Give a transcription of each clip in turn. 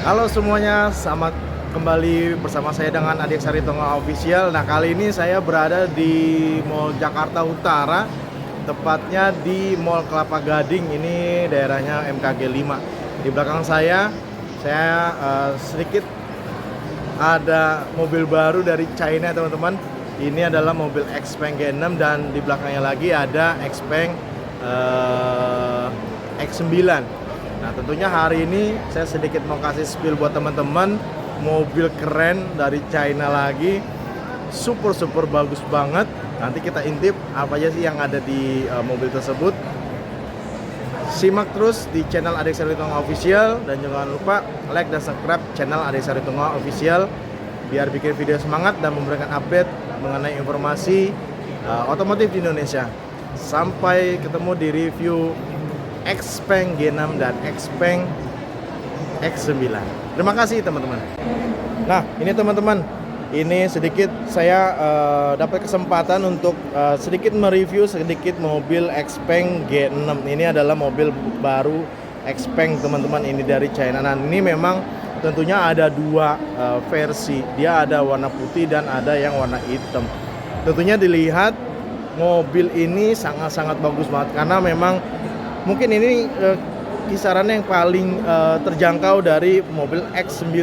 Halo semuanya, selamat kembali bersama saya dengan Adik Sari Tonga Official. Nah, kali ini saya berada di Mall Jakarta Utara, tepatnya di Mall Kelapa Gading. Ini daerahnya MKG 5. Di belakang saya sedikit ada mobil baru dari China, teman-teman. Ini adalah mobil Xpeng G6 dan di belakangnya lagi ada Xpeng X9. Nah, tentunya hari ini saya sedikit mau kasih spill buat teman-teman, mobil keren dari China lagi, super bagus banget. Nanti kita intip apa aja sih yang ada di mobil tersebut. Simak terus di channel Adik Sari Tonga Official dan jangan lupa like dan subscribe channel Adik Sari Tonga Official biar bikin video semangat dan memberikan update mengenai informasi otomotif di Indonesia. Sampai ketemu di review Xpeng G6 dan Xpeng X9. Terima kasih teman-teman. Nah, ini teman-teman, ini sedikit saya dapat kesempatan untuk sedikit mereview sedikit mobil Xpeng G6. Ini adalah mobil baru Xpeng teman-teman, ini dari China. Nah, ini memang tentunya ada dua versi. Dia ada warna putih dan ada yang warna hitam. Tentunya dilihat mobil ini sangat-sangat bagus banget karena memang mungkin ini kisarannya yang paling terjangkau dari mobil X9.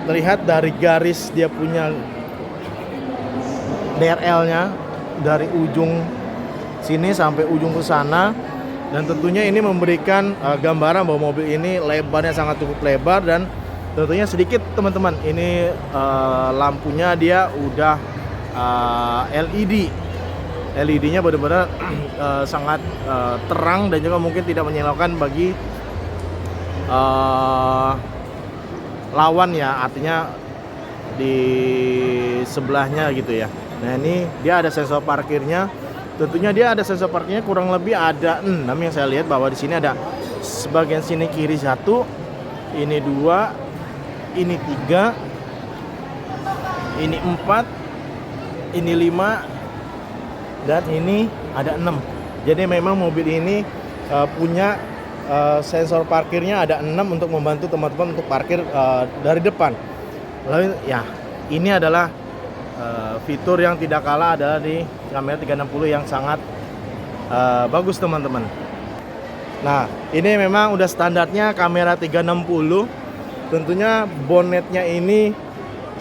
Terlihat dari garis dia punya DRL-nya dari ujung sini sampai ujung ke sana, dan tentunya ini memberikan gambaran bahwa mobil ini lebarnya sangat cukup lebar. Dan tentunya sedikit teman-teman, ini lampunya dia udah LED-nya benar-benar sangat terang dan juga mungkin tidak menyilaukan bagi lawan ya, artinya di sebelahnya gitu ya. Nah, ini dia ada sensor parkirnya. Tentunya dia ada sensor parkirnya kurang lebih ada 6 yang saya lihat, bahwa di sini ada sebagian sini kiri 1, ini 2, ini 3, ini 4, ini 5, dan ini ada 6. Jadi memang mobil ini punya sensor parkirnya ada 6 untuk membantu teman-teman untuk parkir dari depan. Lalu ya, ini adalah fitur yang tidak kalah adalah di kamera 360 yang sangat bagus teman-teman. Nah, ini memang udah standarnya kamera 360. Tentunya bonetnya ini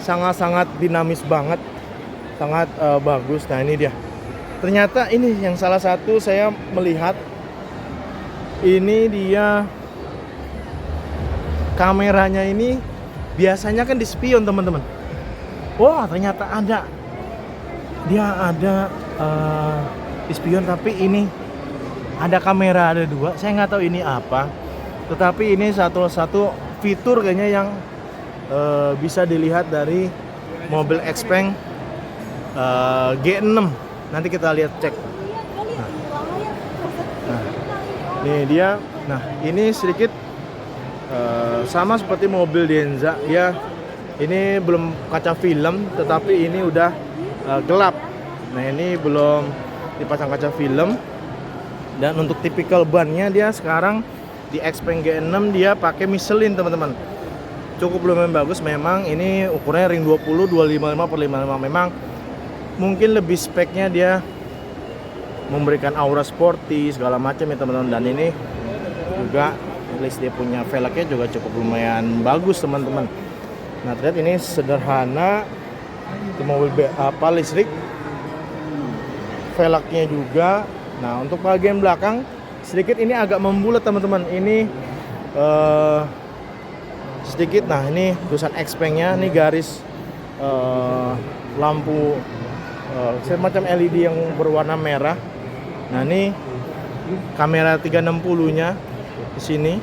sangat-sangat dinamis banget, sangat bagus. Nah, ini dia. Ternyata ini yang salah satu saya melihat, ini dia kameranya ini biasanya kan di spion teman-teman. Wah, ternyata ada, dia ada di spion, tapi ini ada kamera, ada 2. Saya nggak tahu ini apa, tetapi ini satu fitur kayaknya yang bisa dilihat dari mobil Xpeng G6. Nanti kita lihat cek. Nah, ini dia. Nah, ini sedikit sama seperti mobil Denza. Dia ini belum kaca film, tetapi ini udah gelap. Nah, ini belum dipasang kaca film. Dan untuk tipikal bannya dia sekarang di Xpeng G6 dia pakai Michelin teman-teman. Cukup lumayan bagus. Memang ini ukurannya ring 20 255/55. Memang mungkin lebih speknya dia memberikan aura sporty segala macam ya teman-teman. Dan ini juga list dia punya velgnya juga cukup lumayan bagus teman-teman. Nah, terlihat ini sederhana, itu mobil listrik, velgnya juga. Nah, untuk bagian belakang sedikit ini agak membulat teman-teman. Ini sedikit, nah ini tulisan Xpeng-nya, ini garis lampu semacam LED yang berwarna merah. Nah, ini kamera 360-nya di sini.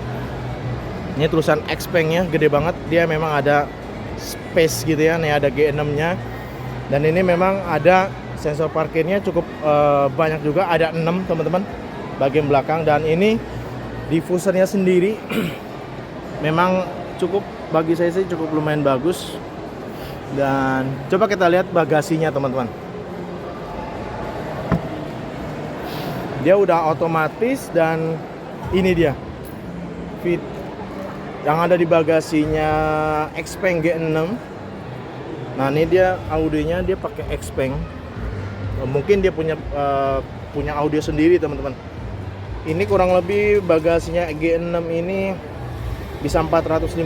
Ini tulisan Xpeng-nya gede banget. Dia memang ada space gitu ya. Nih ada G6-nya. Dan ini memang ada sensor parkirnya cukup banyak juga, ada 6 teman-teman bagian belakang. Dan ini diffusernya sendiri memang cukup, bagi saya sih cukup lumayan bagus. Dan coba kita lihat bagasinya teman-teman. Dia udah otomatis dan ini dia Yang ada di bagasinya Xpeng G6. Nah ini dia audionya, dia pakai Xpeng. Mungkin dia punya audio sendiri teman-teman. Ini kurang lebih bagasinya G6 ini bisa 450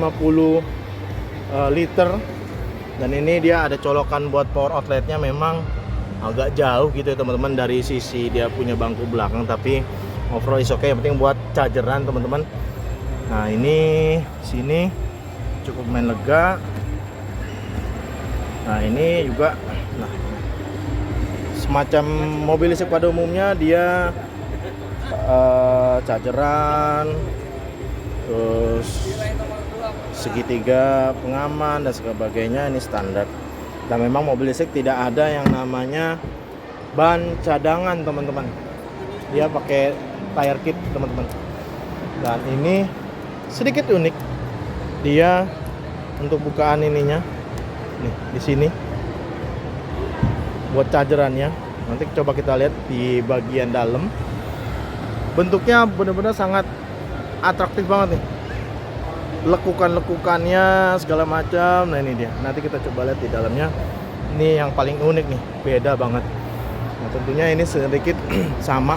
liter. Dan ini dia ada colokan buat power outletnya, memang agak jauh gitu ya teman-teman dari sisi dia punya bangku belakang, tapi overall is okay, yang penting buat chargeran teman-teman. Nah ini sini cukup main lega. Nah ini juga semacam mobil listrik pada umumnya, dia chargeran, terus segitiga pengaman dan sebagainya, ini standar. Dan memang mobil listrik tidak ada yang namanya ban cadangan teman-teman, dia pakai tire kit teman-teman. Dan ini sedikit unik, dia untuk bukaan ininya nih di sini buat chargerannya. Nanti coba kita lihat di bagian dalam, bentuknya benar-benar sangat atraktif banget nih, lekukan-lekukannya segala macam. Nah ini dia, nanti kita coba lihat di dalamnya. Ini yang paling unik nih, beda banget. Nah tentunya ini sedikit sama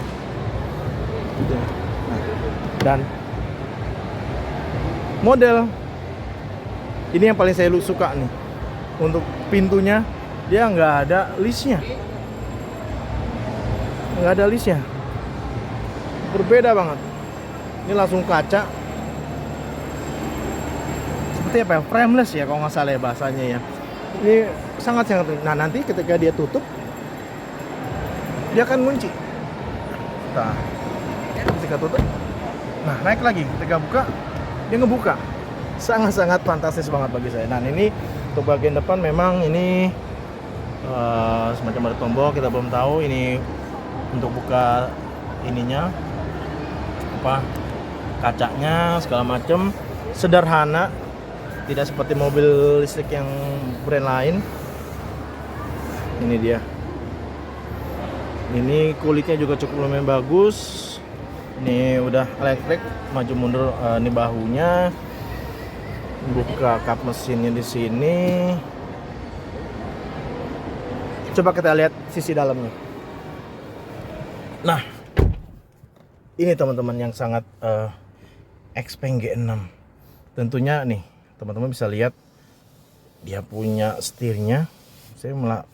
gitu. Nah, dan model ini yang paling saya suka nih, untuk pintunya dia nggak ada listnya, berbeda banget. Ini langsung kaca, seperti apa ya, frameless ya kalau nggak salah ya bahasanya ya. Ini sangat-sangat. Nah nanti ketika dia tutup, dia akan kunci. Nah ketika tutup, nah naik lagi, ketika buka dia ngebuka. Sangat-sangat fantastis banget bagi saya. Nah ini untuk bagian depan memang ini semacam ada tombol, kita belum tahu ini untuk buka ininya apa, kacanya segala macam sederhana, tidak seperti mobil listrik yang brand lain. Ini dia, ini kulitnya juga cukup lumayan bagus. Ini udah elektrik, maju mundur. Ini bahunya, buka kap mesinnya di sini. Coba kita lihat sisi dalamnya. Nah ini teman-teman yang sangat Xpeng G6. Tentunya nih teman-teman bisa lihat dia punya setirnya. Saya malah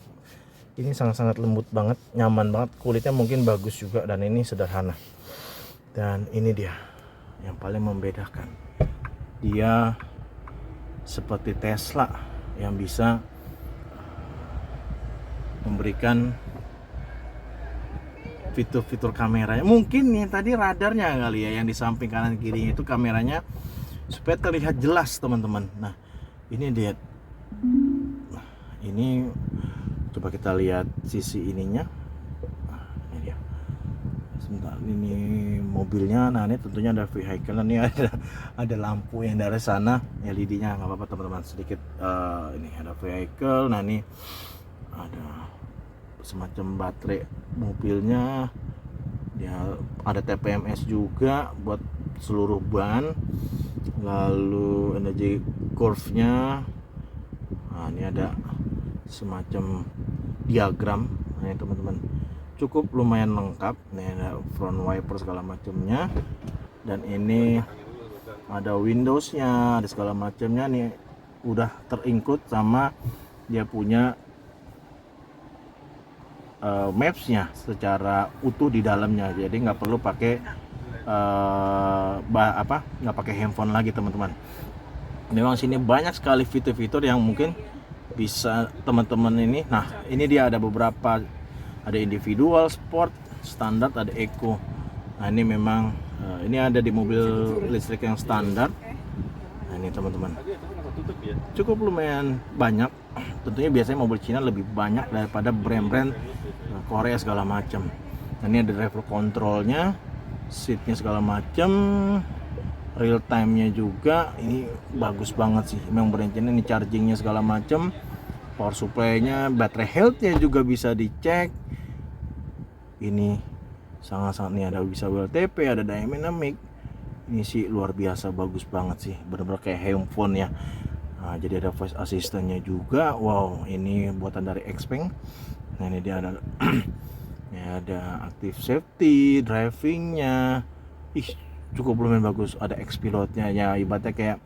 ini sangat-sangat lembut banget, nyaman banget, kulitnya mungkin bagus juga, dan ini sederhana. Dan ini dia yang paling membedakan, dia seperti Tesla yang bisa memberikan fitur-fitur kameranya. Mungkin nih tadi radarnya kali ya, yang di samping kanan kirinya itu kameranya supaya terlihat jelas teman-teman. Nah ini dia, nah, ini coba kita lihat sisi ininya. Nah, ini dia. Sebentar, ini mobilnya. Nah ini tentunya ada vehicle. Ini ada lampu yang dari sana, LED-nya nggak apa-apa teman-teman, sedikit ini ada vehicle. Nah ini ada semacam baterai mobilnya, ya ada TPMS juga buat seluruh ban, lalu energy curve-nya. Nah ini ada semacam diagram. Nah ini teman-teman cukup lumayan lengkap. Nih ada front wiper segala macamnya, dan ini ada Windows-nya, ada segala macamnya. Nih udah terinclude sama dia punya maps-nya secara utuh di dalamnya, jadi nggak perlu pakai nggak pakai handphone lagi teman-teman. Memang sini banyak sekali fitur-fitur yang mungkin bisa teman-teman ini. Nah ini dia ada beberapa, ada individual, sport, standar, ada eco. Nah ini memang ini ada di mobil listrik yang standar. Nah ini teman-teman cukup lumayan banyak. Tentunya biasanya mobil Cina lebih banyak daripada brand-brand Korea segala macam. Nah, ini ada driver controlnya, seatnya segala macam, real time-nya juga. Ini bagus banget sih, memang brand Cina. Ini chargingnya segala macam, power supply-nya, baterai health-nya juga bisa dicek. Ini sangat-sangat nih, ada bisa WLTP, ada dynamic. Ini sih luar biasa bagus banget sih, bener-bener kayak handphone ya. Nah, jadi ada voice assistantnya juga. Wow, ini buatan dari Xpeng. Nah ini dia ada ya, ada active safety, drivingnya. Ih, cukup lumayan bagus. Ada Xpilotnya ya, ibaratnya kayak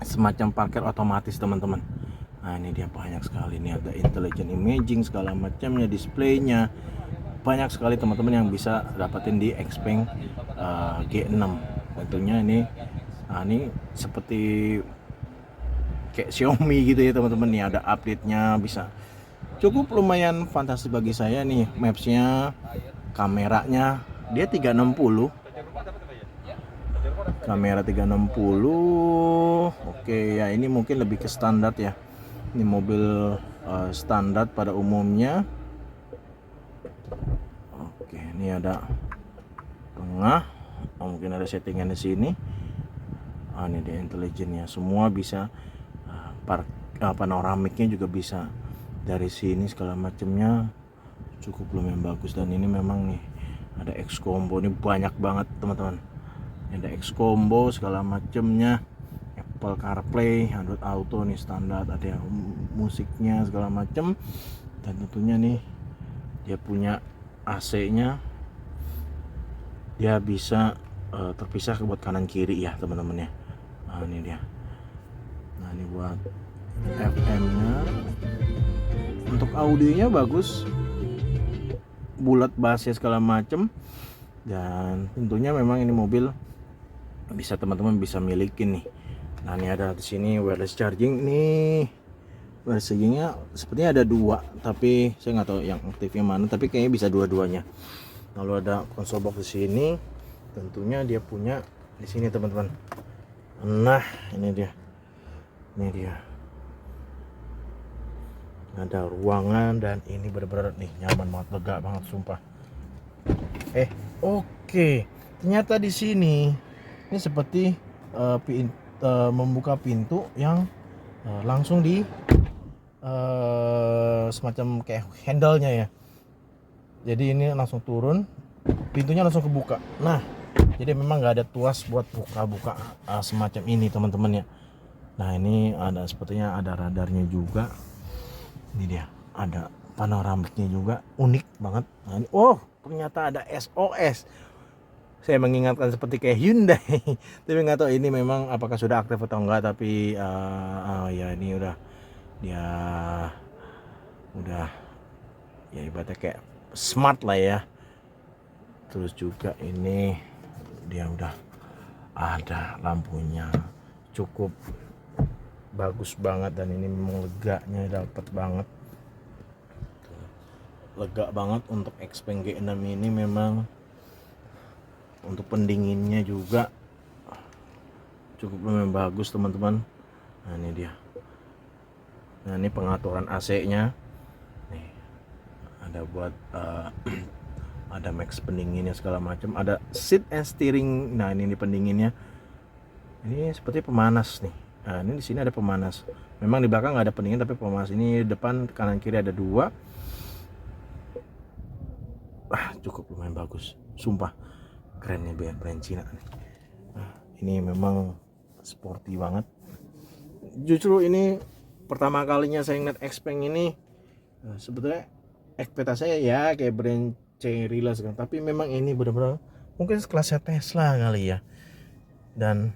semacam parkir otomatis teman-teman. Nah ini dia banyak sekali. Ini ada intelligent imaging segala macamnya, displaynya banyak sekali teman-teman yang bisa dapetin di Xpeng G6. Tentunya ini seperti kayak Xiaomi gitu ya teman-teman. Nih ada update-nya, bisa cukup lumayan fantastis bagi saya nih. Maps-nya, kameranya dia 360, kamera 360. Oke ya, ini mungkin lebih ke standar ya. Ini mobil standar pada umumnya. Oke, ini ada tengah. Mungkin ada settingan di sini. Ini dia intelligentnya, semua bisa. Panoramiknya juga bisa dari sini segala macamnya, cukup lumayan bagus. Dan ini memang nih ada X combo, ini banyak banget teman-teman. Ada X combo segala macamnya, Apple CarPlay, Android Auto nih standar, ada musiknya segala macam. Dan tentunya nih dia punya AC-nya, dia bisa terpisah buat kanan kiri ya teman-teman ya. Ini dia. Nah ini buat FM-nya. Untuk audionya bagus, bulat bassnya segala macem. Dan tentunya memang ini mobil bisa teman-teman bisa milikin nih. Nah ini ada di sini wireless charging nih. Wireless chargingnya sepertinya ada dua, tapi saya nggak tahu yang aktifnya mana. Tapi kayaknya bisa dua-duanya. Lalu ada console box di sini. Tentunya dia punya di sini teman-teman. Nah ini dia. Ini dia. Ada ruangan dan ini benar-benar nih nyaman banget, lega banget sumpah. Oke. Ternyata di sini ini seperti membuka pintu yang langsung di semacam kayak handle-nya ya. Jadi ini langsung turun, pintunya langsung kebuka. Nah, jadi memang nggak ada tuas buat buka-buka semacam ini teman-teman ya. Nah ini ada sepertinya ada radarnya juga. Ini dia, ada panoramiknya juga, unik banget. Nah, ini, ternyata ada SOS. Saya mengingatkan seperti kayak Hyundai. Tapi nggak tahu ini memang apakah sudah aktif atau enggak. Tapi ya ini udah ya ibaratnya kayak smart lah ya. Terus juga ini dia udah ada lampunya, cukup bagus banget. Dan ini memang leganya dapat banget, lega banget untuk Xpeng G6 ini. Memang untuk pendinginnya juga cukup lumayan bagus teman-teman. Nah ini dia. Nah ini pengaturan AC-nya nih, ada buat ada max pendinginnya segala macam, ada seat and steering. Nah ini pendinginnya, ini seperti pemanas nih. Nah ini di sini ada pemanas. Memang di belakang nggak ada pendingin tapi pemanas. Ini depan kanan kiri ada dua. Cukup lumayan bagus, sumpah kerennya brand Cina nih. Nah, ini memang sporty banget. Justru ini pertama kalinya saya ngeliat Xpeng ini. Sebetulnya ekspektasi saya ya kayak brand Chery lah sekarang. Tapi memang ini benar-benar mungkin sekelasnya Tesla kali ya. Dan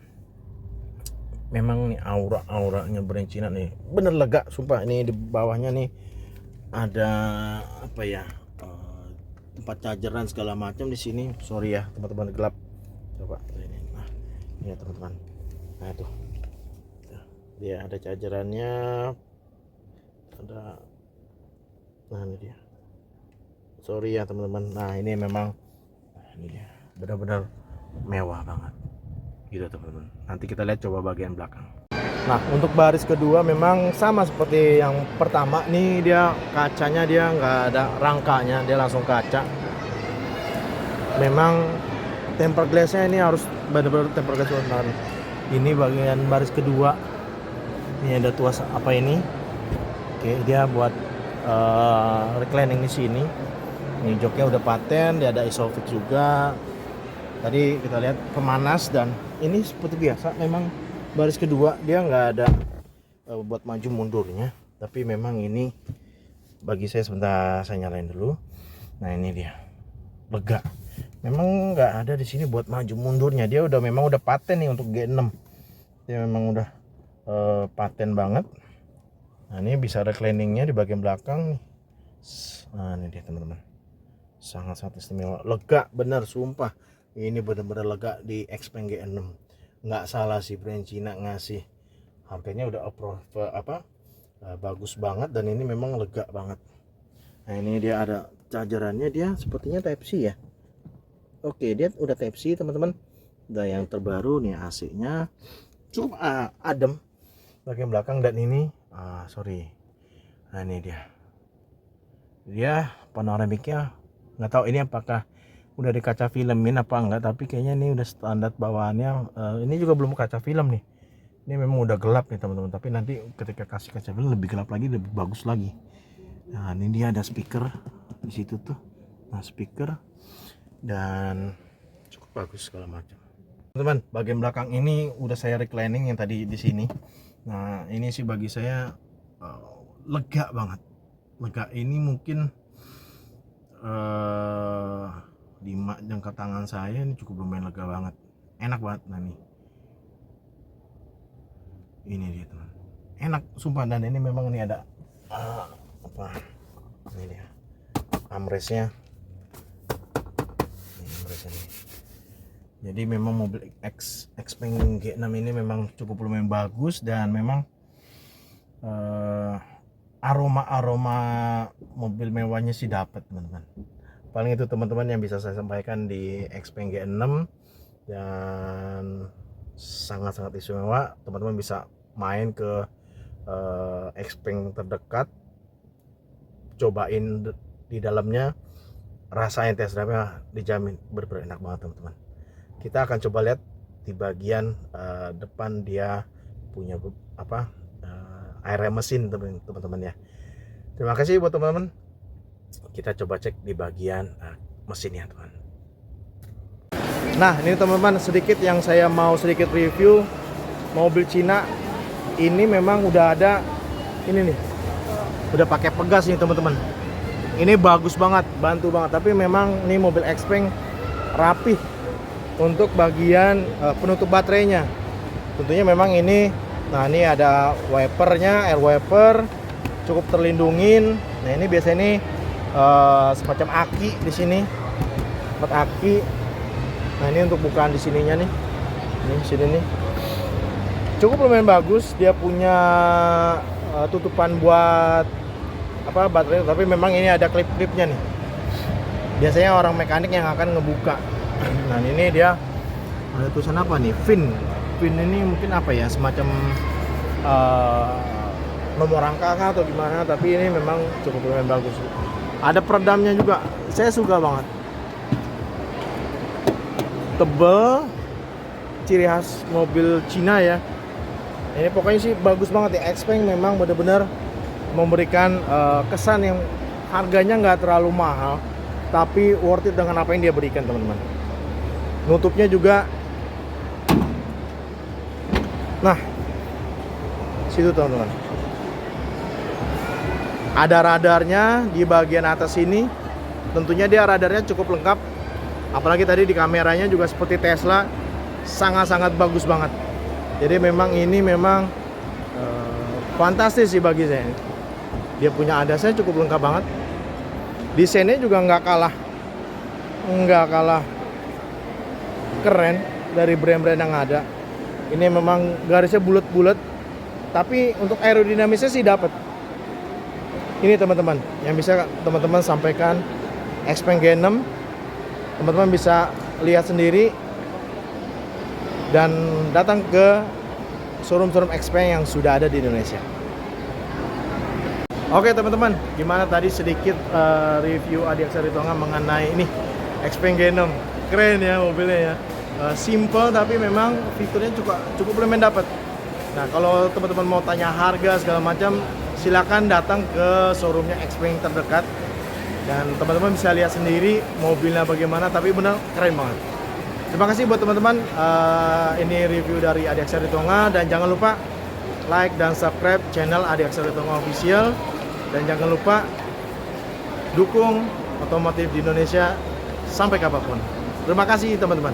memang nih auranya brand Cina nih bener lega sumpah. Ini di bawahnya nih ada apa ya, tempat chargeran segala macam di sini. Sorry ya teman-teman, gelap. Coba ini. Nah ini ya teman-teman. Nah itu dia ada chargerannya, ada. Nah ini dia. Sorry ya teman-teman. Nah ini memang ini dia benar-benar mewah banget gitu teman-teman. Nanti kita lihat coba bagian belakang. Nah untuk baris kedua memang sama seperti yang pertama. Nih dia kacanya dia nggak ada rangkanya, dia langsung kaca. Memang tempered glassnya ini harus benar-benar tempered glass benar. Ini bagian baris kedua. Ini ada tuas apa ini? Oke, dia buat reclining di sini. Ini joknya udah paten, dia ada isofix juga. Tadi kita lihat pemanas, dan ini seperti biasa memang baris kedua dia nggak ada buat maju mundurnya, tapi memang ini bagi saya, sebentar saya nyalain dulu. Nah ini dia lega, memang nggak ada di sini buat maju mundurnya. Dia memang udah paten nih untuk G6, dia memang udah paten banget. Nah ini bisa recliningnya di bagian belakang nih. Nah ini dia teman-teman, sangat-sangat istimewa, lega bener sumpah. Ini bener-bener lega di Xpeng G6. Nggak salah sih brand Cina ngasih harganya udah bagus banget, dan ini memang lega banget. Nah ini dia ada chargerannya, dia sepertinya Type C ya. Oke, dia udah Type C teman-teman. Dan yang terbaru nih AC-nya cukup adem bagian belakang, dan ini nah ini dia panoramiknya, nggak tahu ini apakah udah di kaca filmin apa enggak, tapi kayaknya ini udah standar bawaannya. Ini juga belum kaca film nih, ini memang udah gelap nih teman-teman, tapi nanti ketika kasih kaca film lebih gelap lagi, lebih bagus lagi. Nah ini dia ada speaker di situ tuh, nah speaker, dan cukup bagus segala macam teman-teman. Bagian belakang ini udah saya reclining yang tadi di sini. Nah ini sih bagi saya lega banget, lega. Ini mungkin di jangka tangan saya ini cukup lumayan lega banget, enak banget. Nah nih ini dia teman, enak sumpah. Dan ini memang ini ada ini dia armrestnya, nih. Jadi memang mobil Xpeng G6 ini memang cukup lumayan bagus, dan memang aroma mobil mewahnya sih dapat teman-teman. Paling itu teman-teman yang bisa saya sampaikan di Xpeng G6, dan sangat-sangat istimewa. Teman-teman bisa main ke Xpeng terdekat, cobain di dalamnya, rasain test drive-nya, dijamin bener-bener enak banget teman-teman. Kita akan coba lihat di bagian depan, dia punya air mesin teman-teman ya. Terima kasih buat teman-teman. Kita coba cek di bagian mesinnya teman. Nah ini teman-teman, sedikit yang saya mau sedikit review mobil Cina ini. Memang udah ada ini nih, udah pakai pegas nih teman-teman. Ini bagus banget, bantu banget. Tapi memang ini mobil Xpeng rapih untuk bagian penutup baterainya. Tentunya memang ini, nah ini ada wipernya, air wiper, cukup terlindungin. Nah ini biasanya ini semacam aki di sini, tempat aki. Nah ini untuk bukaan di sininya nih, ini sini nih, cukup lumayan bagus. Dia punya tutupan buat baterai, tapi memang ini ada klip-klipnya nih. Biasanya orang mekanik yang akan ngebuka. Nah ini dia ada tulisan apa nih, VIN ini mungkin apa ya, semacam nomor rangka atau gimana, tapi ini memang cukup lumayan bagus. Ada peredamnya juga, saya suka banget, tebel, ciri khas mobil Cina ya. Ini pokoknya sih bagus banget ya. Xpeng memang benar-benar memberikan kesan yang harganya nggak terlalu mahal, tapi worth it dengan apa yang dia berikan teman-teman. Nutupnya juga, nah situ teman-teman, ada radarnya di bagian atas ini. Tentunya dia radarnya cukup lengkap, apalagi tadi di kameranya juga seperti Tesla, sangat-sangat bagus banget. Jadi memang ini memang fantastis sih bagi saya. Dia punya ADAS-nya cukup lengkap banget, desainnya juga nggak kalah keren dari brand-brand yang ada. Ini memang garisnya bulat-bulat, tapi untuk aerodinamisnya sih dapat. Ini teman-teman yang bisa teman-teman sampaikan Xpeng G6, teman-teman bisa lihat sendiri dan datang ke showroom Xpeng yang sudah ada di Indonesia. Oke teman-teman, gimana tadi sedikit review Adi Aksaritonga mengenai ini Xpeng G6. Keren ya mobilnya ya. Simple tapi memang fiturnya cukup lumayan dapat. Nah kalau teman-teman mau tanya harga segala macam, silakan datang ke showroomnya Xpeng terdekat, dan teman-teman bisa lihat sendiri mobilnya bagaimana. Tapi benar keren banget. Terima kasih buat teman-teman. Ini review dari Adi Aksari Tonga, dan jangan lupa like dan subscribe channel Adi Aksari Tonga Official, dan jangan lupa dukung otomotif di Indonesia sampai kapanpun. Terima kasih teman-teman.